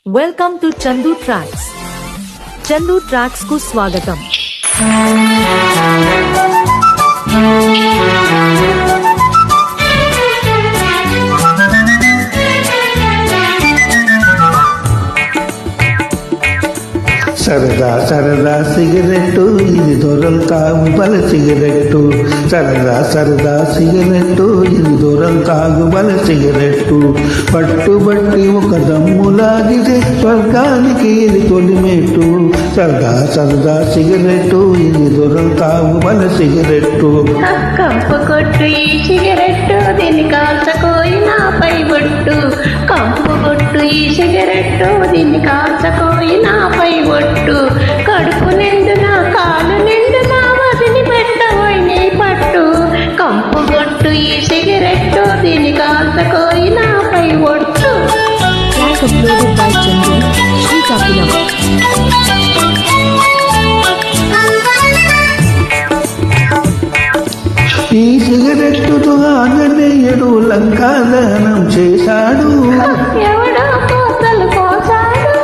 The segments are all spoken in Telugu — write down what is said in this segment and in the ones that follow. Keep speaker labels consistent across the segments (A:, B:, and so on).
A: Welcome to Chandu tracks. Chandu tracks కు స్వాగతం.
B: సరదా సరదా సిగరెట్టు ఇది దొరంతా బల సిగరెట్టు. సరదా సరదా సిగరెట్టు ఇది దొరంతా బల సిగరెట్టు. పట్టుబట్టి ఒక దమ్ములాగితే స్వర్గానికి ఇది తొలిమెట్టు. సరదా సరదా సిగరెట్టు ఇది దొరంతా బల సిగరెట్టు.
C: కంపు కొట్టు ఈ సిగరెట్టు దీన్ని కాల్చకోయి నాపై బొట్టు. కంపు కొట్టు ఈ సిగరెట్టు దీన్ని కాల్చకోయి నాపై బొట్టు. కడుపు నిండున కాలు నిండున వదిలి పెట్టబోయి నీ పట్టు. కంపు కొట్టు ఈ సిగరెట్టు దీన్ని కాల్చకోయి నాపై బొట్టు.
A: Uploaded by Chandu, Srikakulam.
B: ఈ సిగరెట్టుతో ఆంజనేయుడు లంకాదహనం చేశాడు.
C: ఎవడో కోతలు కోసాడు.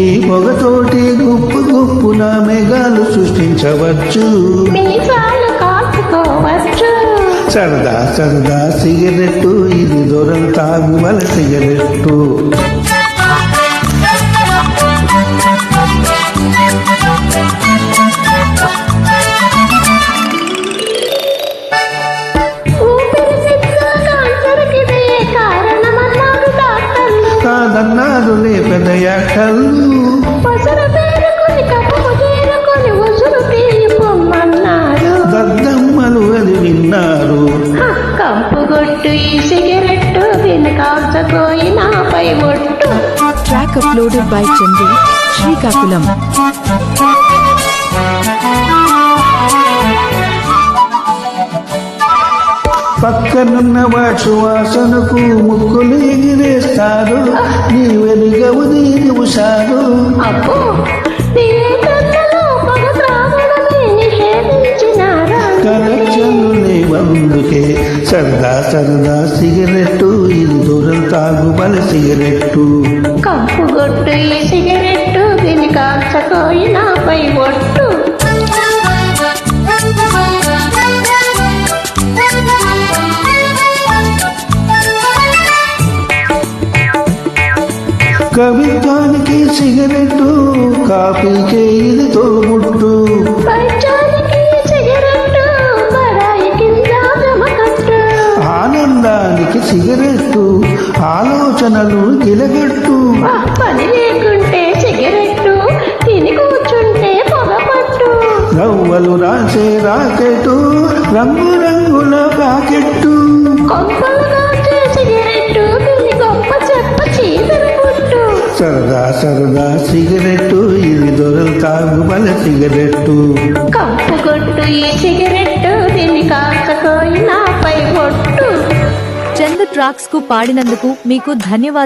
B: ఈ పొగతోటి గుప్పు గుప్పున మేఘాలు సృష్టించవచ్చు.
C: మీసాలు కాచుకోవచ్చు.
B: సరదా సరదా సిగరెట్టు ఇది దొరంతా బల సిగరెట్టు. కాదన్నారులే పెద్ద యాక్టర్లు. దద్దమ్మలు అది విన్నారు.
C: కంపు కొట్టు ఈ సిగరెట్టు దీన్ని కాల్చకోయి నాపై బొట్టు.
A: Track uploaded by Chandu, Srikakulam.
B: పక్కనున్న వాటి వాసనకు ముక్కులు ఎగిరేస్తారు. నీ వెలుగవు దీని ఉషారు.
C: అబ్బో నిషేధించినారా?
B: కనెక్షన్లు లేవందుకే సరదా సరదా సిగరెట్టు ఇది దూరంతా బల సిగరెట్టు.
C: కంపు కొట్టు ఈ సిగరెట్టు దీన్ని కాల్చకోయి నాపై బొట్టు.
B: కవిత్వానికి సిగరెట్టు కాఫీకే ఇది తోబుట్టు.
C: పైచానికి సిగరెట్టు బడాయి కింద జమకట్టు.
B: ఆనందానికి సిగరెట్టు ఆలోచనలు గిలగట్టు.
C: పని లేకుంటే సిగరెట్టు తిని కూర్చుంటే పొగపట్టు.
B: రవ్వలు రాసే రాకెట్టు రంగు రంగుల ప్యాకెట్టు.
C: కొంపలు కాచే సిగరెట్టు తిని గొప్ప చెప్ప చీదర పుట్టు.
B: సరదా సరదా సిగరెట్టు ఇది దొరంతా బల సిగరెట్టు.
C: కంపు కొట్టు ఈ సిగరెట్టు దీన్ని కాల్చకోయి నాపై బొట్టు.
A: చందు ట్రాక్స్ కు పాడినందుకు మీకు ధన్యవాదం.